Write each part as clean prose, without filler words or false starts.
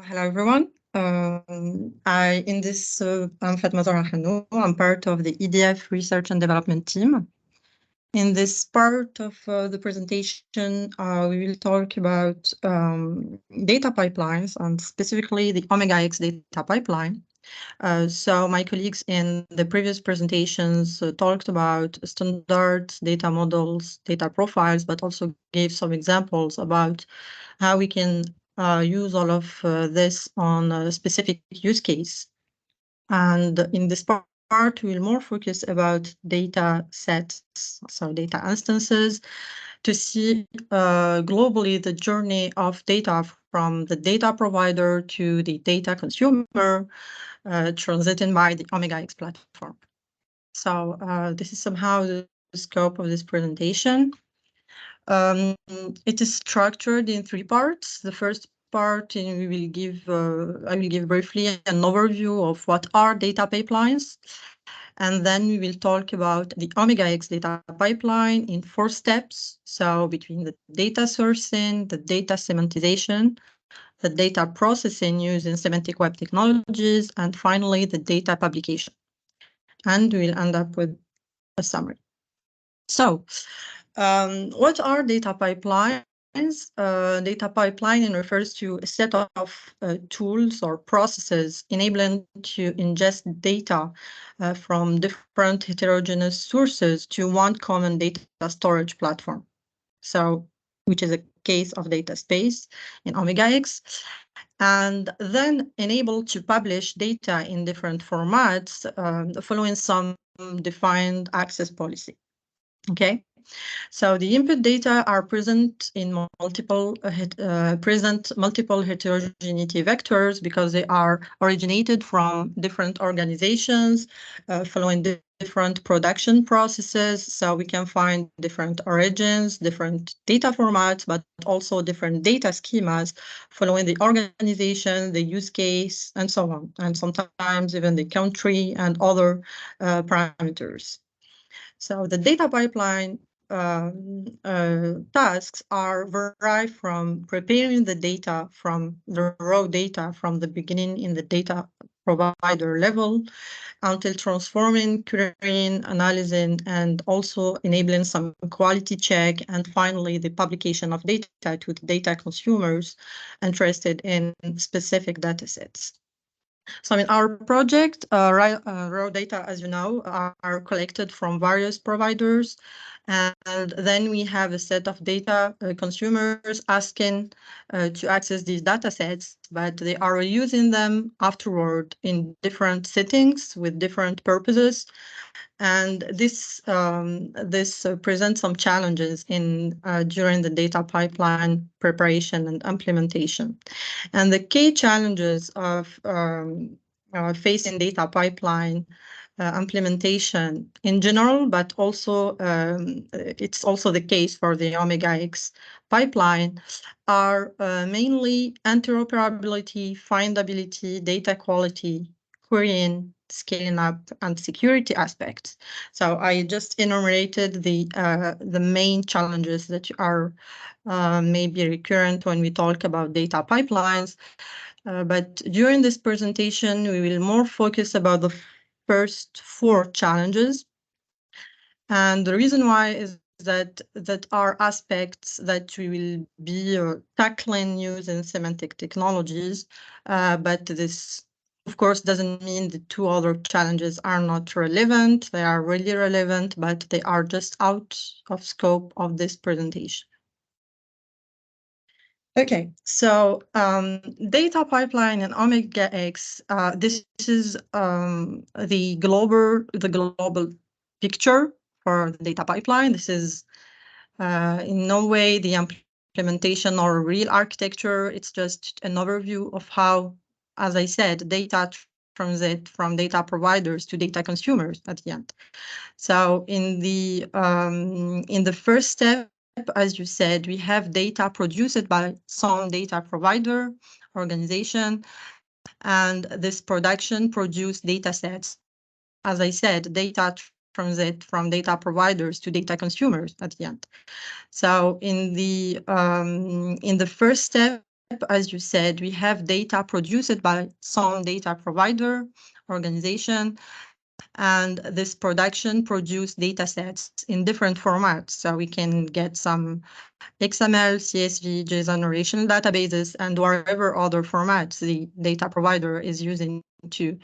Hello, everyone. I'm Fatma-Zohra. I'm part of the EDF Research and Development team. In this part of the presentation, we will talk about data pipelines and specifically the Omega-X data pipeline. So my colleagues in the previous presentations talked about standards, data models, data profiles, but also gave some examples about how we can use all of this on a specific use case. And in this part, we'll more focus about data sets, so data instances, to see globally the journey of data from the data provider to the data consumer, transiting by the Omega-X platform. So this is somehow the scope of this presentation. It is structured in three parts. The first part, I will give briefly an overview of what are data pipelines. And then we will talk about the Omega-X data pipeline in 4 steps. So between the data sourcing, the data semantization, the data processing using semantic web technologies, and finally the data publication. And we'll end up with a summary. So what are data pipelines? Data pipeline refers to a set of tools or processes enabling to ingest data from different heterogeneous sources to one common data storage platform. So, which is a case of data space in Omega-X, and then enable to publish data in different formats following some defined access policy. Okay. So the input data are present in multiple heterogeneity vectors because they are originated from different organizations, following different production processes. So we can find different origins, different data formats, but also different data schemas following the organization, the use case, and so on, and sometimes even the country and other parameters. So the data pipeline tasks are derived from preparing the data from the raw data from the beginning in the data provider level until transforming, querying, analyzing, and also enabling some quality check, and finally the publication of data to the data consumers interested in specific data sets. So in our project, raw data, as you know, are collected from various providers. And then we have a set of data consumers asking to access these data sets, but they are using them afterward in different settings with different purposes. And this presents some challenges during the data pipeline preparation and implementation. And the key challenges of facing data pipeline implementation in general, but also it's also the case for the Omega-X pipeline, are mainly interoperability, findability, data quality, querying, scaling up, and security aspects. So I just enumerated the main challenges that are maybe recurrent when we talk about data pipelines. But during this presentation, we will more focus about the first 4 challenges. And the reason why is that are aspects that we will be tackling using semantic technologies, but this, of course, doesn't mean the 2 other challenges are not relevant. They are really relevant, but they are just out of scope of this presentation. Okay, so data pipeline and Omega-X, this is the global picture for the data pipeline. This is in no way the implementation or real architecture. It's just an overview of how, as I said, data transit from data providers to data consumers at the end. So in the first step, as you said, we have data produced by some data provider organization, and this production produced data sets. As I said, data transit from data providers to data consumers at the end. So in the first step, as you said, we have data produced by some data provider organization, and this production produce data sets in different formats. So we can get some XML, CSV, JSON, relational databases, and whatever other formats the data provider is using to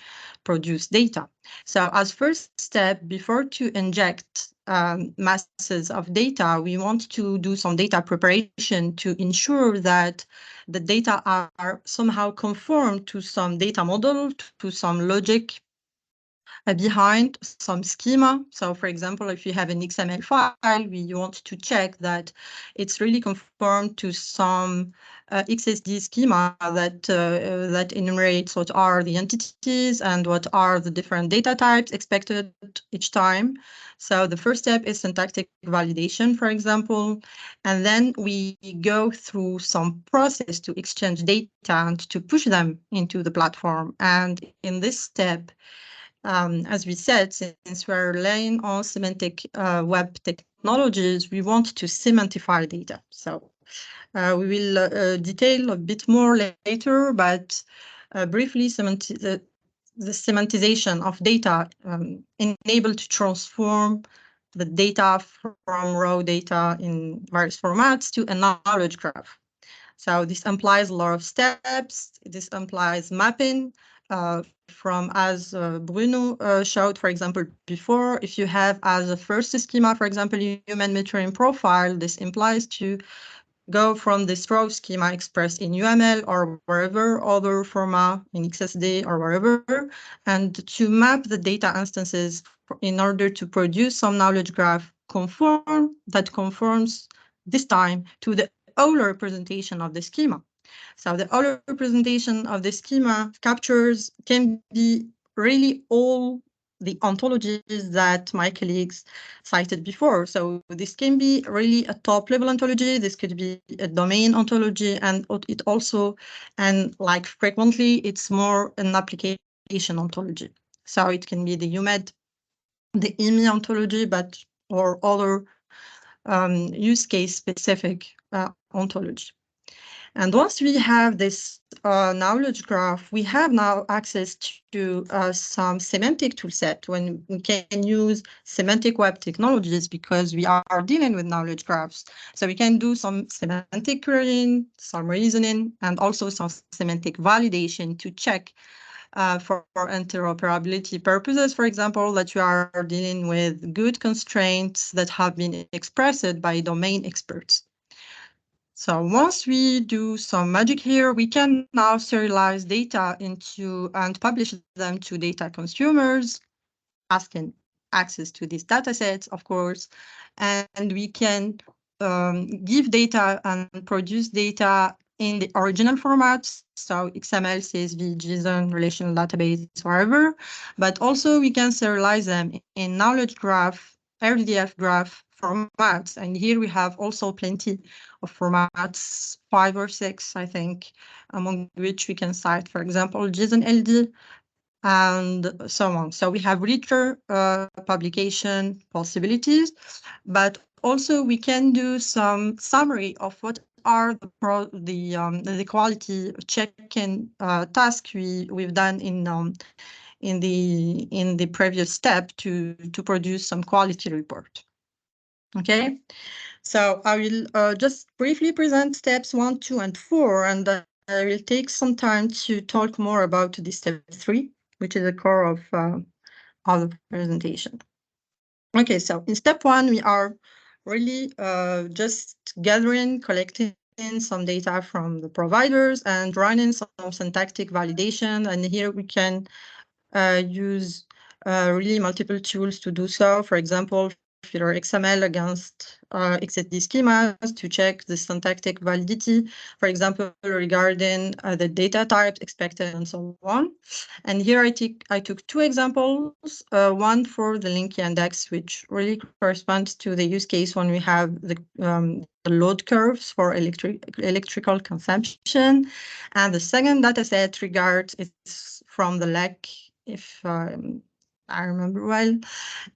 produce data. So as first step, before to inject masses of data, we want to do some data preparation to ensure that the data are somehow conform to some data model, to some logic behind some schema. So for example, if you have an XML file, we want to check that it's really conformed to some XSD schema that enumerates what are the entities and what are the different data types expected each time. So the first step is syntactic validation, for example, and then we go through some process to exchange data and to push them into the platform. And in this step, as we said, since we're relying on semantic web technologies, we want to semantify data. So we will detail a bit more later, but briefly, the semantization of data enabled to transform the data from raw data in various formats to a knowledge graph. So this implies a lot of steps. This implies mapping from, as Bruno showed, for example, before, if you have as a first schema, for example, human metering profile, this implies to go from this raw schema expressed in UML or wherever other format in XSD or wherever, and to map the data instances in order to produce some knowledge graph that conforms this time to the Euler representation of the schema. So the Euler representation of the schema can be really all the ontologies that my colleagues cited before. So this can be really a top-level ontology. This could be a domain ontology, and it also, and like frequently, it's more an application ontology. So it can be the UMED, the IMI ontology, or other use case specific ontology. And once we have this knowledge graph, we have now access to some semantic toolset when we can use semantic web technologies because we are dealing with knowledge graphs. So we can do some semantic querying, some reasoning, and also some semantic validation to check for interoperability purposes, for example, that you are dealing with good constraints that have been expressed by domain experts. So once we do some magic here, we can now serialize data and publish them to data consumers, asking access to these data sets, of course, and we can give data and produce data in the original formats, so XML, CSV, JSON, relational database, wherever, but also we can serialize them in knowledge graph, RDF graph formats, and here we have also plenty of formats, 5 or 6, I think, among which we can cite, for example, JSON LD, and so on. So we have richer publication possibilities, but also we can do some summary of what are the quality check-in task we've done in the previous step to produce some quality report. Okay, so I will just briefly present steps 1, 2, and 4, and I will take some time to talk more about the step 3, which is the core of the presentation. Okay, so in step 1, we are really just collecting some data from the providers and running some syntactic validation. And here we can use really multiple tools to do so. For example, filter XML against XSD schemas to check the syntactic validity, for example, regarding the data types expected and so on. And here I took 2 examples, one for the link index, which really corresponds to the use case when we have the load curves for electrical consumption. And the second data set regards it's from the LEC, if I remember well,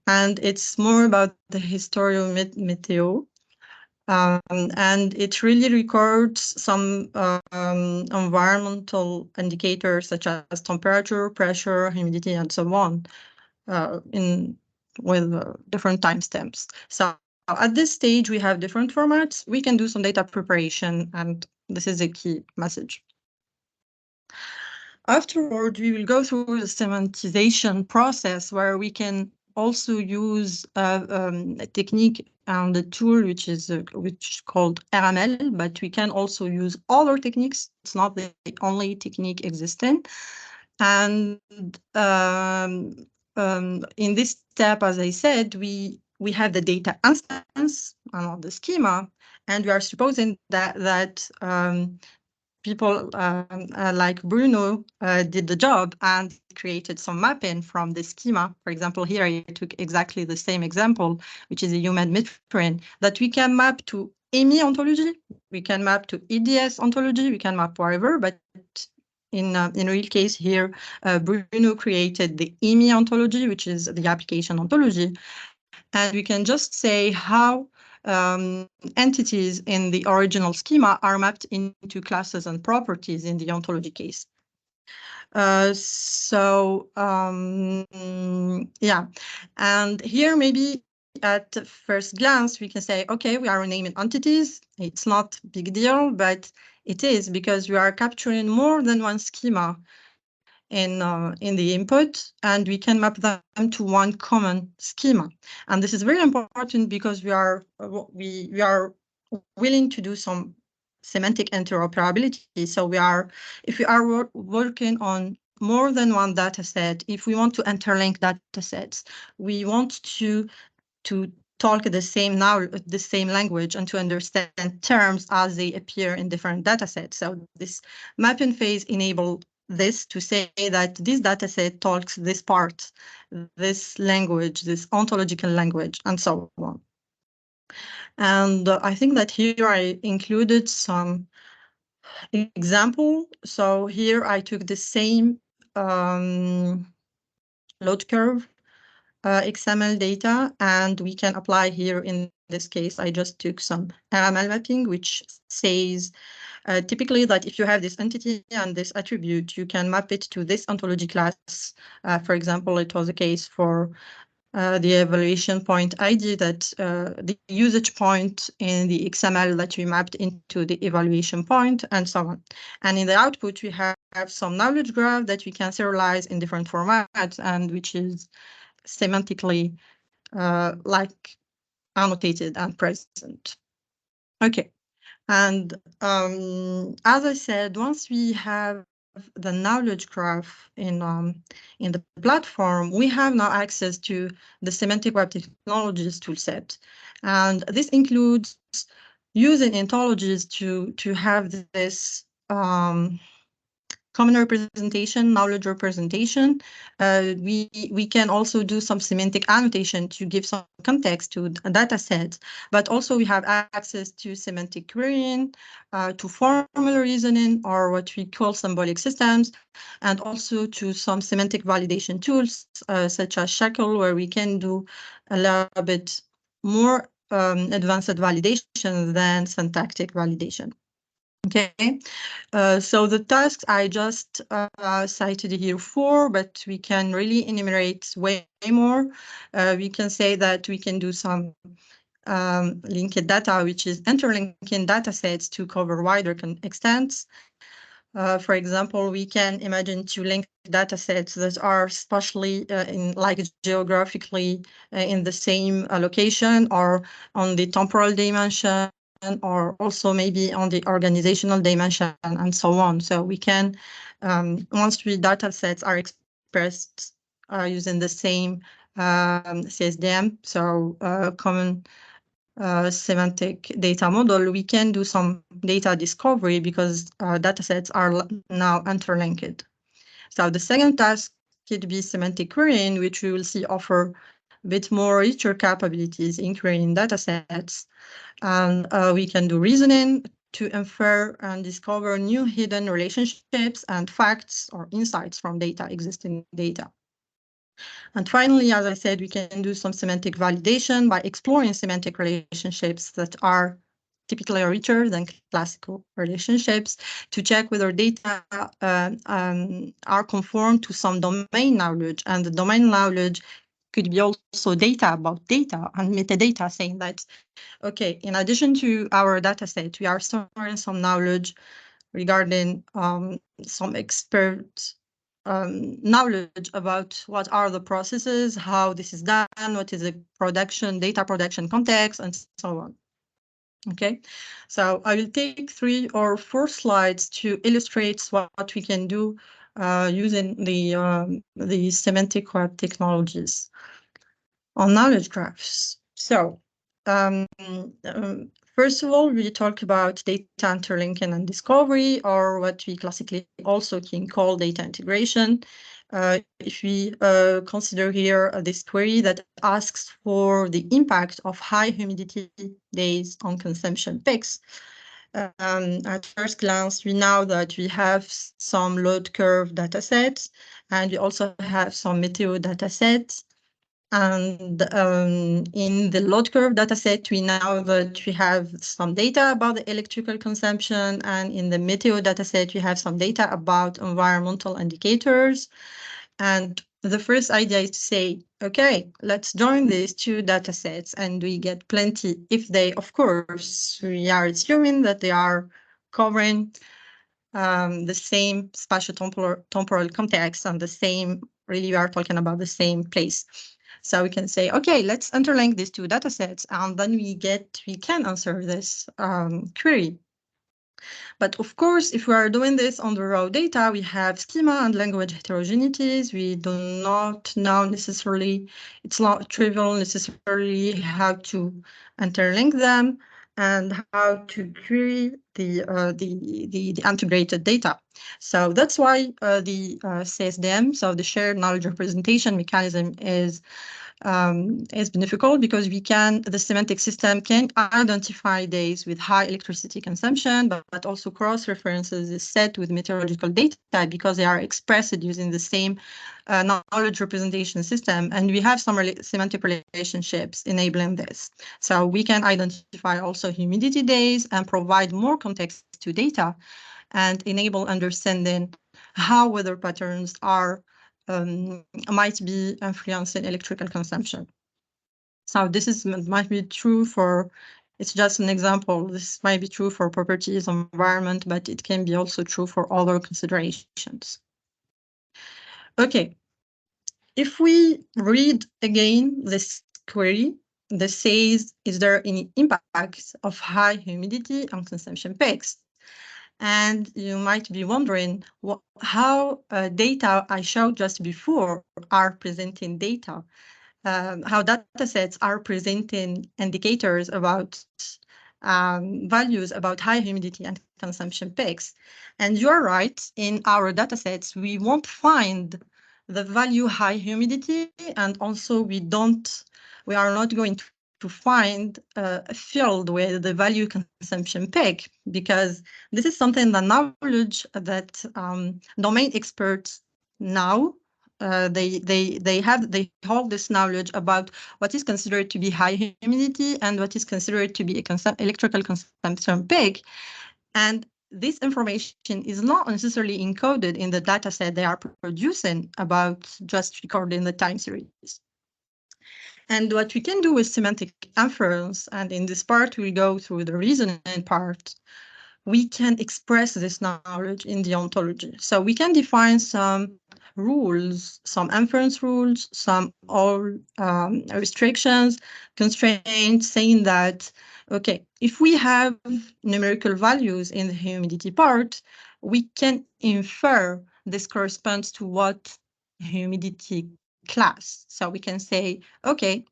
and it's more about the historial meteo. And it really records some environmental indicators such as temperature, pressure, humidity, and so on, in with different timestamps. So at this stage, we have different formats. We can do some data preparation, and this is a key message. Afterward, we will go through the semantization process where we can also use a technique and a tool which is called RML, but we can also use other techniques. It's not the only technique existing. And in this step, as I said, we have the data instance on the schema, and we are supposing that people like Bruno did the job and created some mapping from the schema. For example, here I took exactly the same example, which is a human midbrain, that we can map to EMI ontology, we can map to EDS ontology, we can map wherever, but in real case here, Bruno created the EMI ontology, which is the application ontology, and we can just say how entities in the original schema are mapped into classes and properties in the ontology case. Yeah, and here maybe at first glance we can say, okay, we are renaming entities. It's not a big deal, but it is because we are capturing more than one schema in the input, and we can map them to one common schema. And this is very important because we are willing to do some semantic interoperability. So if we are working on more than one data set, if we want to interlink data sets, we want to talk the same language and to understand terms as they appear in different data sets. So this mapping phase enables this to say that this data set talks this part, this language, this ontological language, and so on. And I think that here I included some example. So here I took the same load curve XML data, and we can apply here in this case. I just took some RML mapping, which says typically that if you have this entity and this attribute, you can map it to this ontology class. For example, it was the case for the evaluation point ID, that the usage point in the XML that we mapped into the evaluation point, and so on. And in the output, we have some knowledge graph that we can serialize in different formats, and which is semantically like annotated and present. Okay, and as I said, once we have the knowledge graph in the platform, we have now access to the semantic web technologies toolset, and this includes using ontologies to have this common representation, knowledge representation. We can also do some semantic annotation to give some context to a data set, but also we have access to semantic querying, to formal reasoning, or what we call symbolic systems, and also to some semantic validation tools, such as Shackle, where we can do a little bit more advanced validation than syntactic validation. Okay, so the tasks I just cited here 4, but we can really enumerate way more. We can say that we can do some linked data, which is interlinking data sets to cover wider extents. For example, we can imagine to link data sets that are spatially geographically in the same location, or on the temporal dimension, or also maybe on the organizational dimension, and so on. So we can, once the data sets are expressed using the same CSDM, so common semantic data model, we can do some data discovery because data sets are now interlinked. So the second task could be semantic querying, which we will see offer a bit more richer capabilities in querying data sets. And we can do reasoning to infer and discover new hidden relationships and facts or insights from existing data. And finally, as I said, we can do some semantic validation by exploring semantic relationships that are typically richer than classical relationships, to check whether data are conformed to some domain knowledge. And the domain knowledge could be also data about data and metadata, saying that, okay, in addition to our data set, we are storing some knowledge regarding some expert knowledge about what are the processes, how this is done, what is the data production context, and so on. Okay, so I will take 3 or 4 slides to illustrate what we can do using the semantic web technologies on knowledge graphs. So first of all, we talk about data interlinking and discovery, or what we classically also can call data integration. If we consider here this query that asks for the impact of high humidity days on consumption peaks. At first glance, we know that we have some load curve datasets, and we also have some meteo datasets. And in the load curve dataset, we know that we have some data about the electrical consumption, and in the meteo dataset, we have some data about environmental indicators. And the first idea is to say, okay, let's join these 2 datasets, and we get plenty if they, of course, we are assuming that they are covering the same spatial temporal context and the same, really, we are talking about the same place. So we can say, okay, let's interlink these 2 datasets, and then we can answer this query. But of course, if we are doing this on the raw data, we have schema and language heterogeneities. We do not know necessarily, it's not trivial necessarily how to interlink them and how to query the integrated data. So that's why the CSDM, so the shared knowledge representation mechanism, is difficult, because the semantic system can identify days with high electricity consumption, but also cross-references is set with meteorological data because they are expressed using the same knowledge representation system. And we have some semantic relationships enabling this. So we can identify also humidity days and provide more context to data and enable understanding how weather patterns might be influencing electrical consumption. So this might be true for, it's just an example, this might be true for properties, environment, but it can be also true for other considerations. Okay, if we read again this query, this says, is there any impact of high humidity on consumption peaks? And you might be wondering how data I showed just before are presenting data, how datasets are presenting indicators about values about high humidity and consumption peaks. And you're right, in our datasets, we won't find the value high humidity, and also we are not going to find a field with the value consumption peak, because this is something, the knowledge that domain experts now they hold this knowledge about what is considered to be high humidity and what is considered to be electrical consumption peak, and this information is not necessarily encoded in the data set they are producing about just recording the time series. And what we can do with semantic inference, and in this part we go through the reasoning part, we can express this knowledge in the ontology. So we can define some rules, some inference rules, some restrictions, constraints, saying that, okay, if we have numerical values in the humidity part, we can infer this corresponds to what humidity class. So we can say, okay,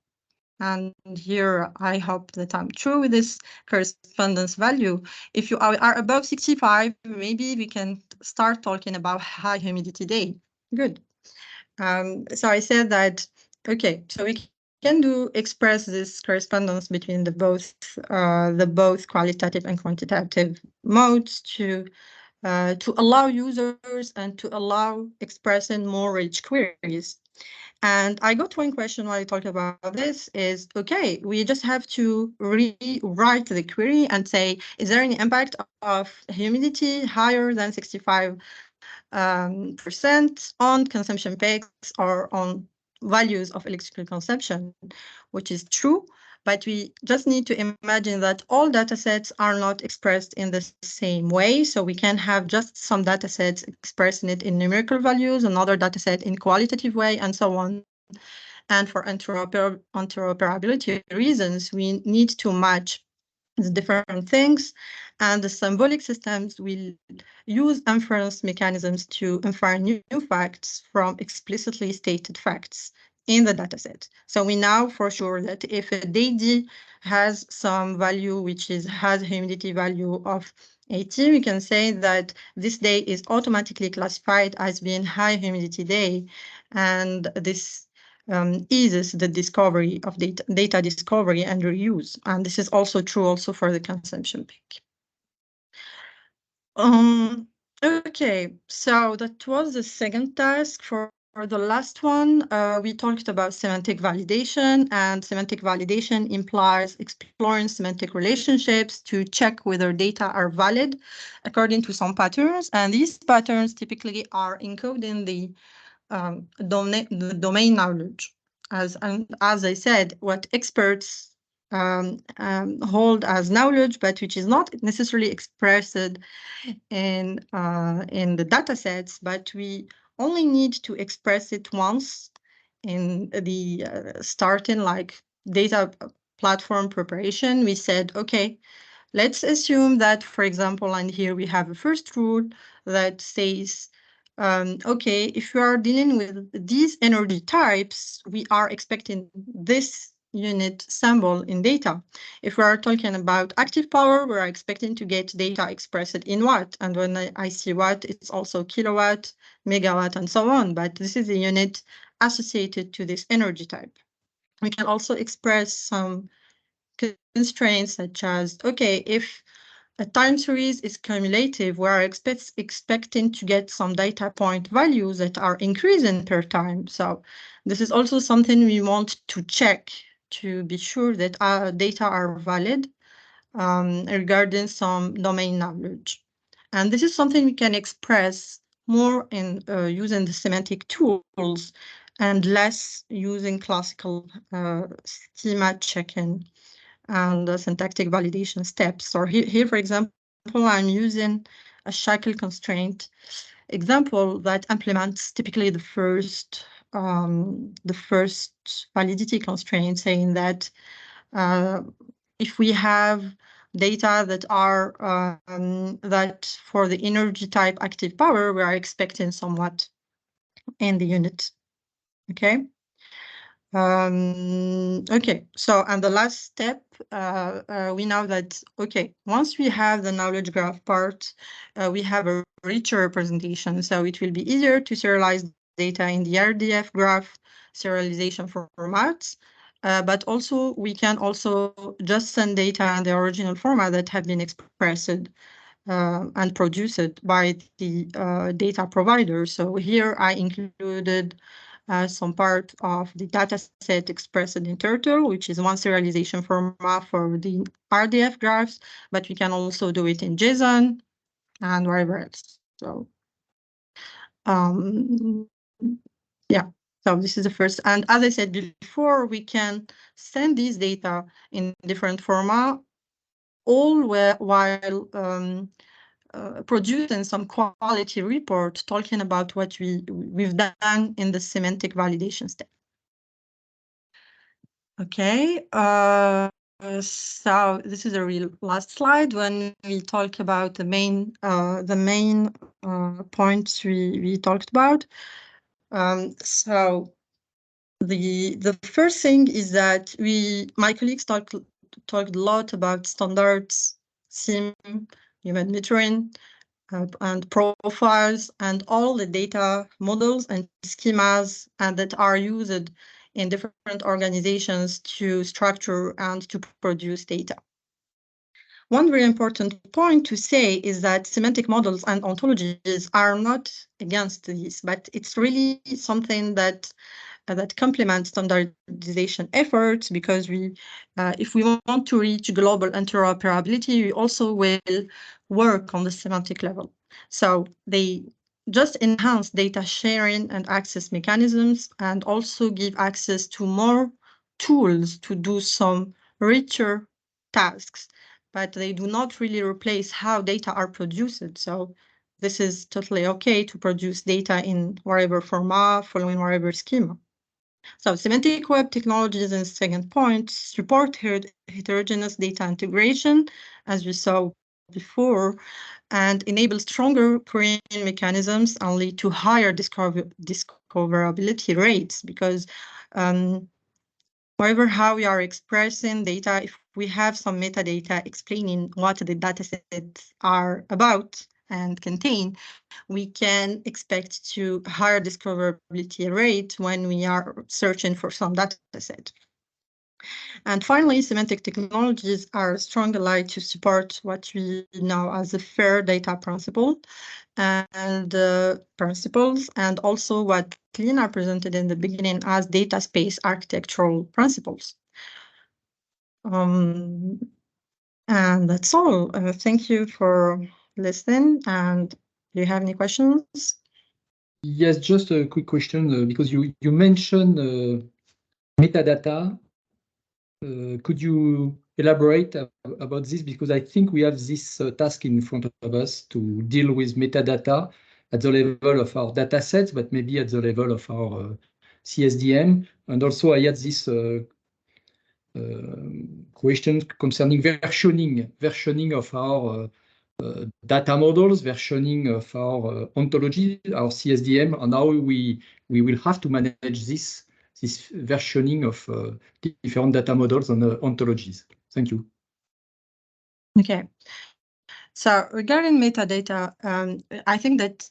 and here I hope that I'm true with this correspondence value. If you are above 65, maybe we can start talking about high humidity day. Good. So I said that, okay, so we can express this correspondence between the both qualitative and quantitative modes to allow users and to allow expressing more rich queries. And I got one question while I talk about this is, okay, we just have to rewrite the query and say, is there any impact of humidity higher than 65 percent on consumption peaks or on values of electrical consumption, which is true. But we just need to imagine that all data sets are not expressed in the same way. So we can have just some data sets expressing it in numerical values, another data set in qualitative way, and so on. And for interoperability reasons, we need to match the different things. And the symbolic systems will use inference mechanisms to infer new facts from explicitly stated facts in the dataset. So we know for sure that if a day has some value which has humidity value of 80, we can say that this day is automatically classified as being high humidity day, and this eases the discovery of data discovery and reuse. And this is also true also for the consumption peak. Okay, so that was the second task. For the last one, we talked about semantic validation, and semantic validation implies exploring semantic relationships to check whether data are valid according to some patterns. And these patterns typically are encoded in the domain knowledge. As I said, what experts hold as knowledge, but which is not necessarily expressed in the data sets, but we only need to express it once in the starting like data platform preparation. We said, okay, let's assume that, for example, and here we have a first rule that says, okay, if you are dealing with these energy types, we are expecting this unit symbol in data. If we are talking about active power, we're expecting to get data expressed in watt. And when I see watt, it's also kilowatt, megawatt, and so on. But this is a unit associated to this energy type. We can also express some constraints such as, okay, if a time series is cumulative, we're expecting to get some data point values that are increasing per time. So this is also something we want to check to be sure that our data are valid regarding some domain knowledge. And this is something we can express more in using the semantic tools and less using classical schema checking and the syntactic validation steps. So here, for example, I'm using a shackle constraint example that implements typically the first validity constraint, saying that if we have data that are that for the energy type active power, we are expecting somewhat in the unit. Okay. Okay, so and the last step, we know that, okay, once we have the knowledge graph part, we have a richer representation. So it will be easier to serialize data in the RDF graph serialization formats. But also we can also just send data in the original format that have been expressed and produced by the data provider. So here I included some part of the data set expressed in Turtle, which is one serialization format for the RDF graphs, but we can also do it in JSON and wherever else. So, yeah, so this is the first. And as I said before, we can send these data in different format, all while producing some quality report talking about what we've done in the semantic validation step. Okay, so this is a real last slide when we talk about the main points we talked about. So the first thing is that my colleagues talked a lot about standards, SIM, human metering, and profiles, and all the data models and schemas and that are used in different organizations to structure and to produce data. One very important point to say is that semantic models and ontologies are not against these, but it's really something that complements standardization efforts, because if we want to reach global interoperability, we also will work on the semantic level. So they just enhance data sharing and access mechanisms, and also give access to more tools to do some richer tasks, but they do not really replace how data are produced. So this is totally okay to produce data in whatever format, following whatever schema. So semantic web technologies, in the second point, support heterogeneous data integration, as we saw before, and enable stronger querying mechanisms and lead to higher discoverability rates, because however, how we are expressing data, if we have some metadata explaining what the datasets are about and contain, we can expect to higher discoverability rate when we are searching for some dataset. And finally, semantic technologies are a strong ally to support what we know as the fair data principle and principles, and also what Lina presented in the beginning as data space architectural principles. And that's all. Thank you for listening. And do you have any questions? Yes, just a quick question, because you mentioned metadata. Could you elaborate about this? Because I think we have this task in front of us to deal with metadata at the level of our data sets, but maybe at the level of our CSDM. And also I had this question concerning versioning of our data models, versioning of our ontology, our CSDM, and how we will have to manage this versioning of different data models and ontologies. Thank you. Okay. So regarding metadata, I think that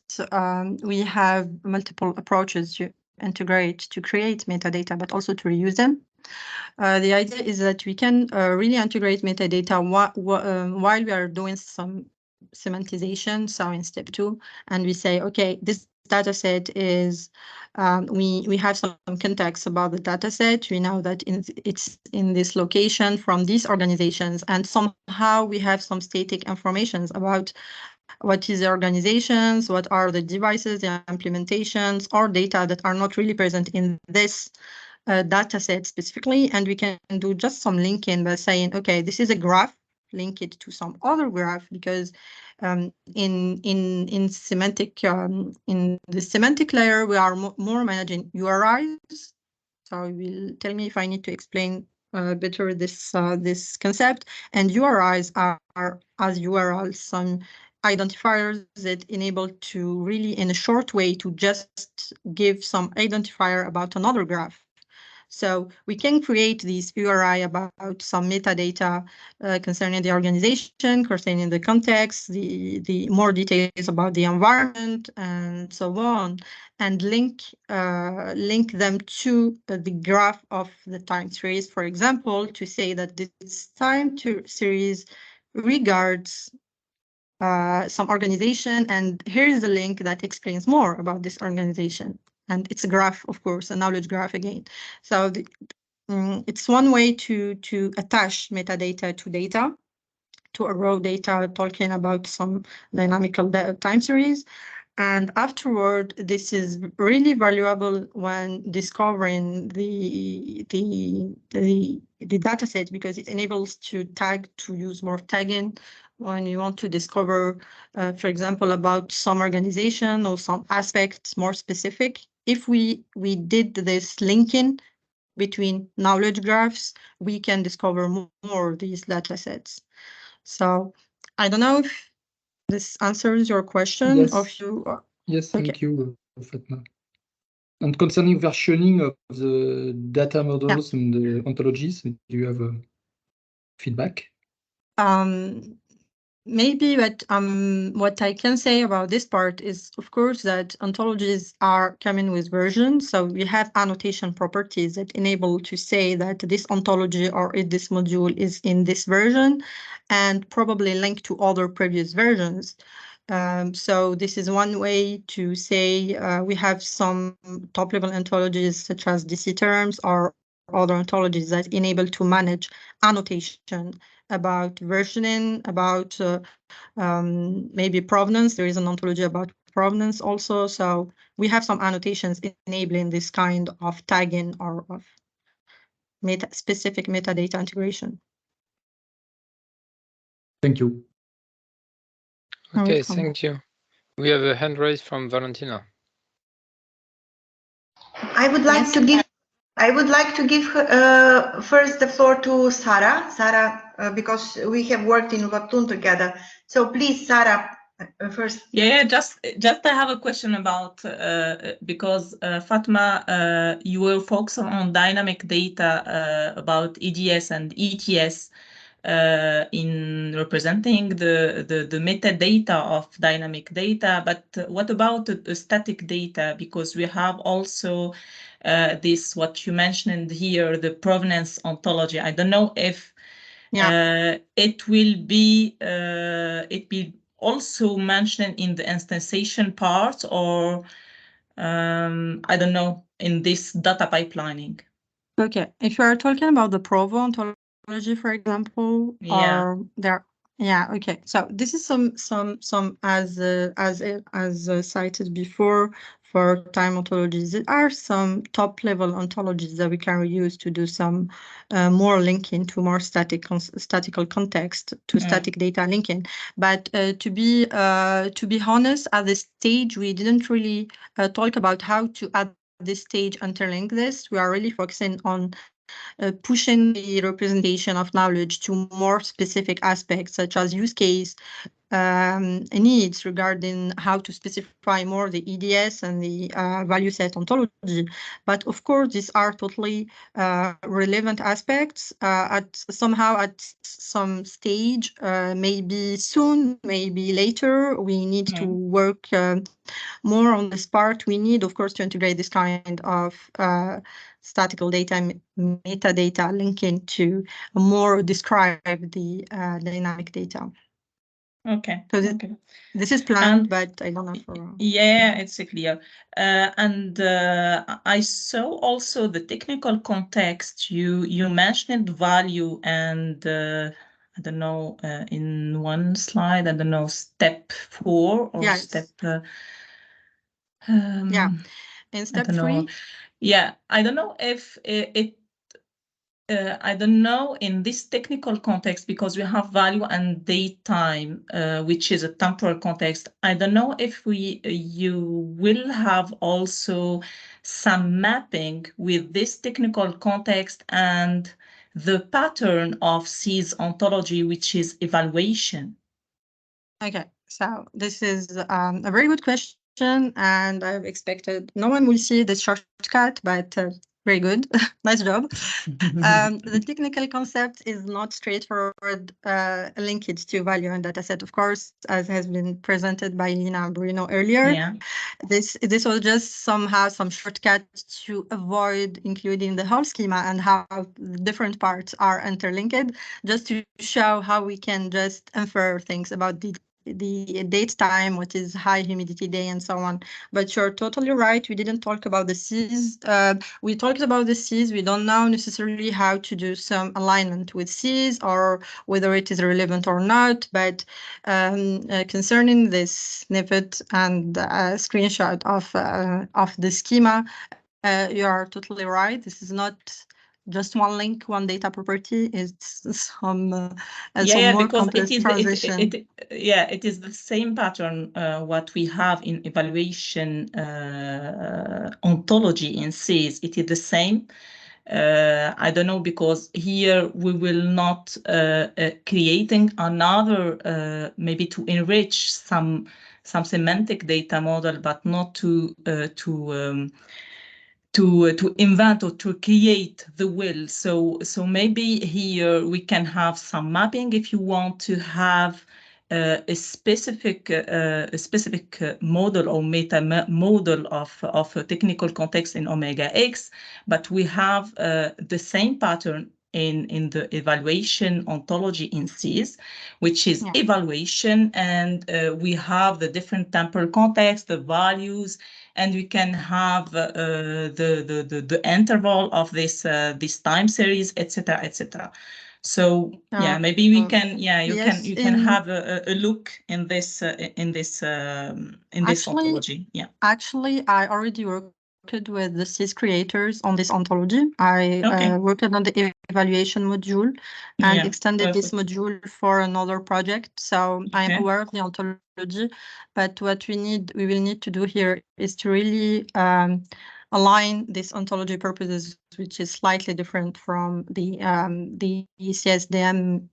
we have multiple approaches to integrate, to create metadata, but also to reuse them. The idea is that we can really integrate metadata while we are doing some semantization. So in step 2, and we say, okay, this data set is, we have some context about the data set. We know that it's in this location from these organizations, and somehow we have some static informations about what is the organizations, what are the devices, the implementations, or data that are not really present in this data set specifically. And we can do just some linking by saying, okay, this is a graph, link it to some other graph, because in semantic in the semantic layer, we are more managing URIs. So you will tell me if I need to explain better this this concept. And URIs are as URLs, some identifiers that enable to really, in a short way, to just give some identifier about another graph. So we can create this URI about some metadata concerning the organization, concerning the context, the more details about the environment, and so on, and link them to the graph of the time series, for example, to say that this time series regards some organization, and here is the link that explains more about this organization. And it's a graph, of course, a knowledge graph again. So it's one way to attach metadata to data, to a raw data, talking about some dynamical time series. And afterward, this is really valuable when discovering the data set, because it enables to use more tagging when you want to discover, for example, about some organization or some aspects more specific. If we did this linking between knowledge graphs, we can discover more of these data sets. So I don't know if this answers your question. Yes. Of you. Yes, thank you, Fatma. And concerning versioning of the data models and the ontologies, do you have feedback? maybe, but what I can say about this part is, of course, that ontologies are coming with versions. So we have annotation properties that enable to say that this ontology or this module is in this version, and probably linked to other previous versions. So this is one way to say we have some top-level ontologies such as DC terms or other ontologies that enable to manage annotation about versioning, about maybe provenance. There is an ontology about provenance also. So we have some annotations enabling this kind of tagging or of specific metadata integration. Thank you. Okay, thank you. We have a hand raised from Valentina. I would like to give first the floor to Sarah. Sarah, because we have worked in Webtoon together. So please, Sarah, first. Yeah, just I have a question about because Fatma, you will focus on dynamic data about EDS and ETS in representing the metadata of dynamic data. But what about the static data? Because we have also this, what you mentioned here, the provenance ontology. I don't know if it will be also mentioned in the instantiation part, or I don't know, in this data pipelining. Okay, if you are talking about the Provo ontology, for example, or there, okay. So this is some as cited before for time ontologies. There are some top-level ontologies that we can use to do some more linking to more statical context to static data linking. But to be honest, at this stage, we didn't really talk about how to at this stage interlink this. We are really focusing on pushing the representation of knowledge to more specific aspects, such as use case needs regarding how to specify more the EDS and the value set ontology. But of course, these are totally relevant aspects at some stage, maybe soon, maybe later. We need to work more on this part. We need, of course, to integrate this kind of statical data, metadata linking to more describe the dynamic data. Okay. So this is planned, but I don't know for. Yeah, it's clear. And I saw also the technical context. You mentioned value and I don't know, in one slide, I don't know, step 4 or step. In step 3. Yeah, I don't know if it. I don't know in this technical context, because we have value and date time, which is a temporal context. I don't know if you will have also some mapping with this technical context and the pattern of C's ontology, which is evaluation. Okay, so this is a very good question, and I've expected no one will see this shortcut, but very good. Nice job. The technical concept is not straightforward linkage to value and dataset, of course, as has been presented by Lina and Bruno earlier. Yeah. This was just somehow some shortcut to avoid including the whole schema and how the different parts are interlinked, just to show how we can just infer things about the date time, what is high humidity day, and so on. But you're totally right. We didn't talk about the Cs. We talked about the Cs. We don't know necessarily how to do some alignment with Cs or whether it is relevant or not. But concerning this snippet and screenshot of the schema, you are totally right. This is not just one link, one data property. It's some more complex transition. It is the same pattern what we have in evaluation ontology in Cs. It is the same. I don't know, because here we will not creating another maybe to enrich some semantic data model, but not to invent or to create the will. So maybe here we can have some mapping if you want to have a specific model or meta model of a technical context in omega X, but we have the same pattern in the evaluation ontology in Cs, which is evaluation, and we have the different temporal context, the values, and we can have the interval of this time series, etc., etc. So maybe we can you can have a look in this ontology. Actually, I already worked with the CIS creators on this ontology. I worked on the evaluation module and extended this module for another project. So I'm aware of the ontology, but what we will need to do here is to really align this ontology purposes, which is slightly different from the CSDM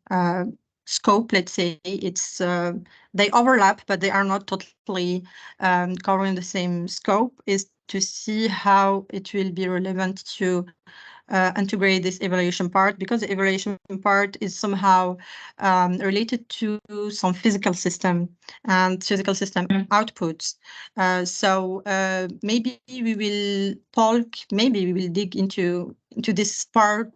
scope. Let's say it's they overlap, but they are not totally covering the same scope, is to see how it will be relevant to integrate this evaluation part, because the evaluation part is somehow related to some physical system and physical system outputs. So maybe we will talk, maybe we will dig into this part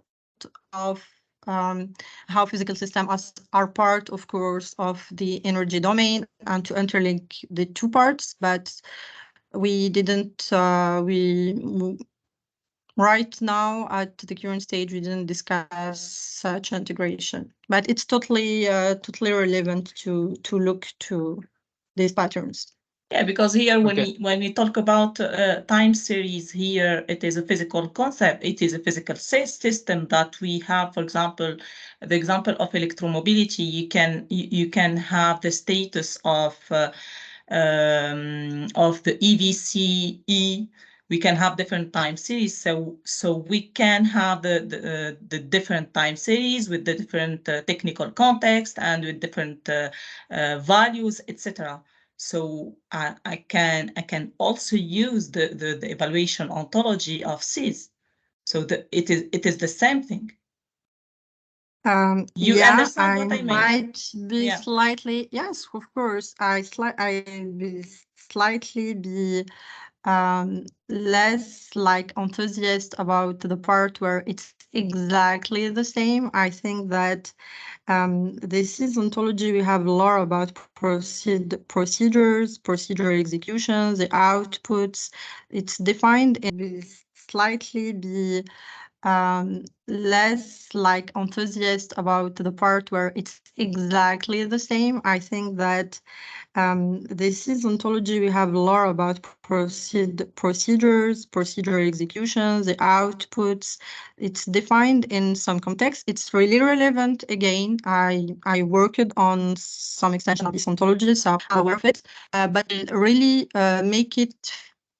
of how physical systems are part, of course, of the energy domain, and to interlink the two parts, but we didn't, right now at the current stage, we didn't discuss such integration, but it's totally relevant to look to these patterns. Yeah, because here when we talk about time series, here it is a physical concept. It is a physical system that we have. For example, the example of electromobility, you can have the status of the EVCE. We can have different time series, so we can have the different time series with the different technical context and with different values, etc. So I can also use the evaluation ontology of CIS. So it is the same thing. You understand what I mean? Might be slightly, yes, of course. I will slightly be less like enthusiast about the part where it's exactly the same. I think that this is ontology. We have a lot about procedures, procedure executions, the outputs. It's defined in slightly be less like enthusiast about the part where it's exactly the same. I think that this is ontology. We have a lot about procedures, procedure executions, the outputs. It's defined in some context. It's really relevant. Again, I worked on some extension of this ontology, so I'm aware of it. But really make it,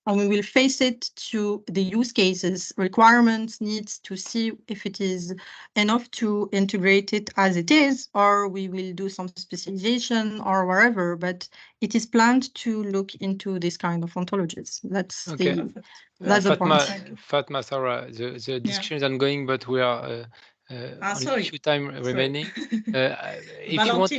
and we will face it to the use cases, requirements, needs, to see if it is enough to integrate it as it is, or we will do some specialization or wherever, but it is planned to look into this kind of ontologies. That's the point. Fatma-Zohra, the discussion is ongoing, but we are only a few time remaining. If you want,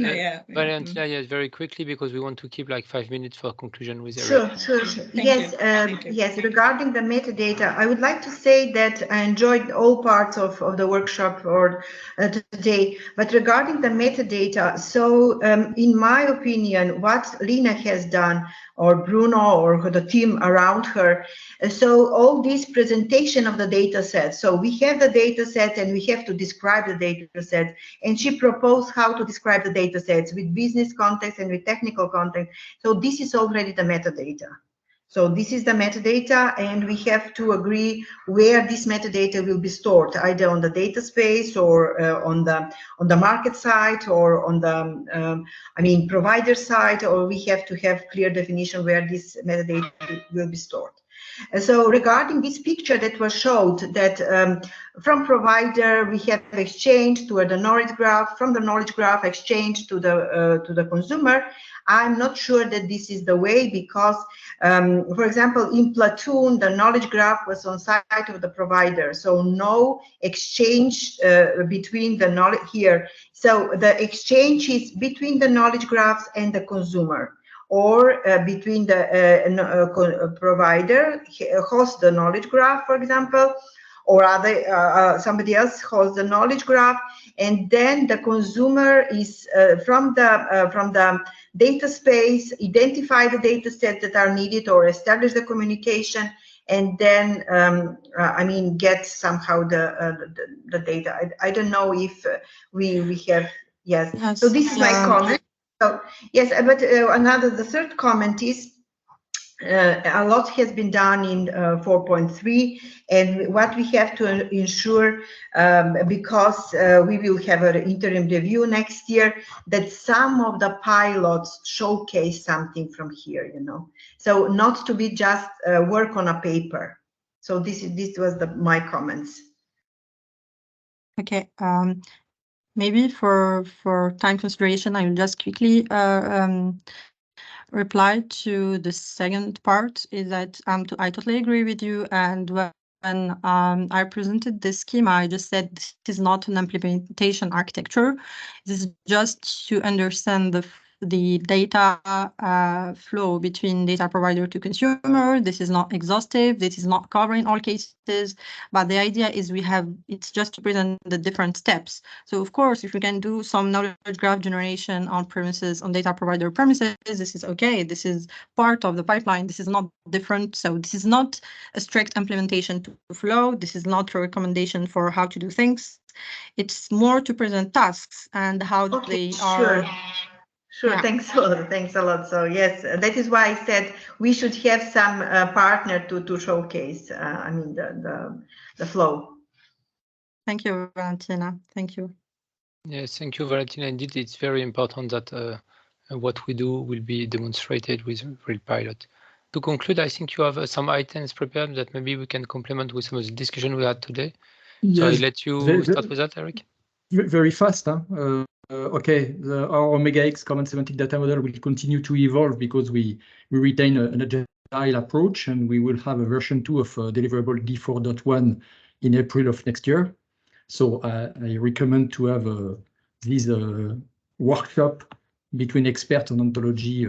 Valentina, yes, very quickly, because we want to keep like 5 minutes for conclusion with everyone. Sure. Yes, regarding the metadata, I would like to say that I enjoyed all parts of the workshop or today, but regarding the metadata, so in my opinion, what Lina has done, or Bruno, or the team around her, so all this presentation of the data set, so we have the data set and we have to describe the data set, and she proposed how to describe the data sets with business context and with technical context. So this is already the metadata. So this is the metadata, and we have to agree where this metadata will be stored, either on the data space or on the market side, or on the provider side, or we have to have clear definition where this metadata will be stored. So regarding this picture that was showed, that from provider we have exchange to the knowledge graph, from the knowledge graph exchange to the consumer, I'm not sure that this is the way, because for example, in Platoon, the knowledge graph was on side of the provider, so no exchange between the knowledge here. So the exchange is between the knowledge graphs and the consumer, or between the provider hosts the knowledge graph, for example, or other somebody else hosts the knowledge graph, and then the consumer is from the data space, identify the data sets that are needed or establish the communication, and then I mean get somehow the data. I don't know if we have, yes. So this is my comment. So yes, but the third comment is a lot has been done in 4.3, and what we have to ensure, because we will have an interim review next year, that some of the pilots showcase something from here, you know, so not to be just work on a paper. So this was my comments. Okay, maybe for time consideration, I will just quickly reply to the second part, is that I totally agree with you. And when I presented this schema, I just said this is not an implementation architecture. This is just to understand the data flow between data provider to consumer. This is not exhaustive. This is not covering all cases. But the idea is it's just to present the different steps. So of course, if we can do some knowledge graph generation on premises, on data provider premises, this is okay. This is part of the pipeline. This is not different. So this is not a strict implementation to flow. This is not a recommendation for how to do things. It's more to present tasks and how they are. Sure, yeah. Thanks a lot. So yes, that is why I said we should have some partner to showcase. I mean the flow. Thank you, Valentina. Thank you. Yes, thank you, Valentina. Indeed, it's very important that what we do will be demonstrated with real pilot. To conclude, I think you have some items prepared that maybe we can complement with some of the discussion we had today. Yes, so I let you start with that, Eric. Very fast. Huh? Okay, our Omega X common semantic data model will continue to evolve because we retain an agile approach, and we will have a version 2 of deliverable D4.1 in April of next year. So I recommend to have this workshop between experts on ontology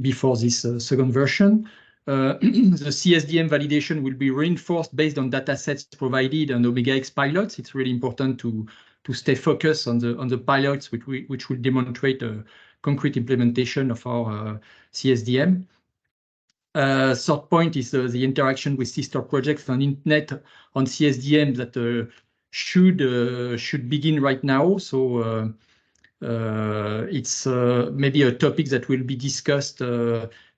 before this second version. The CSDM validation will be reinforced based on data sets provided and Omega X pilots. It's really important to stay focused on the pilots which will demonstrate a concrete implementation of our CSDM. Third point is the interaction with sister projects on internet on CSDM that should begin right now. So it's maybe a topic that will be discussed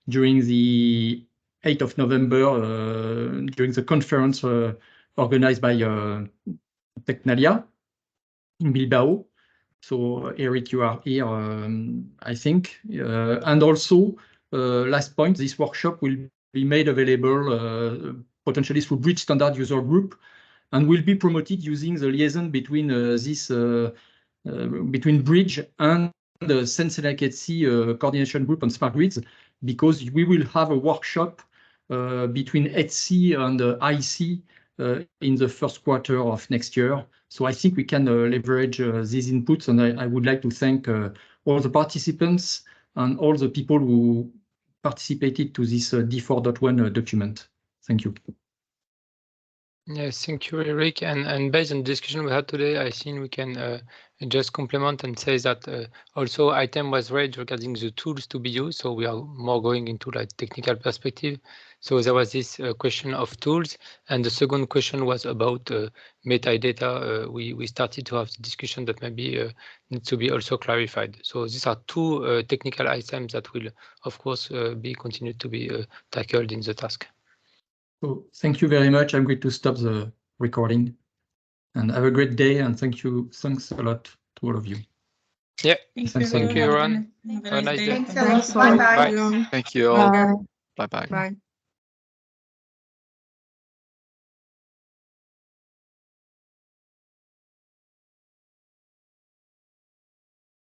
during the 8th of November during the conference organized by Tecnalia in Bilbao. So Eric, you are here, I think. And also, last point, this workshop will be made available potentially through Bridge Standard User Group, and will be promoted using the liaison between between Bridge and the Sense and Advocacy Coordination Group on Smart Grids, because we will have a workshop between ETSI and IC in the first quarter of next year. So I think we can leverage these inputs, and I would like to thank all the participants and all the people who participated to this D4.1 document. Thank you. Yes, thank you, Eric. And based on the discussion we had today, I think we can just complement and say that also item was raised regarding the tools to be used. So we are more going into like technical perspective. So there was this question of tools, and the second question was about metadata. We started to have the discussion that maybe needs to be also clarified. So these are two technical items that will, of course, be continued to be tackled in the task. So thank you very much. I'm going to stop the recording, and have a great day, and thanks a lot to all of you. Yeah, thanks thank you, everyone. Have a nice day. Thanks a lot. Bye-bye. Thank you all. Bye-bye. Bye.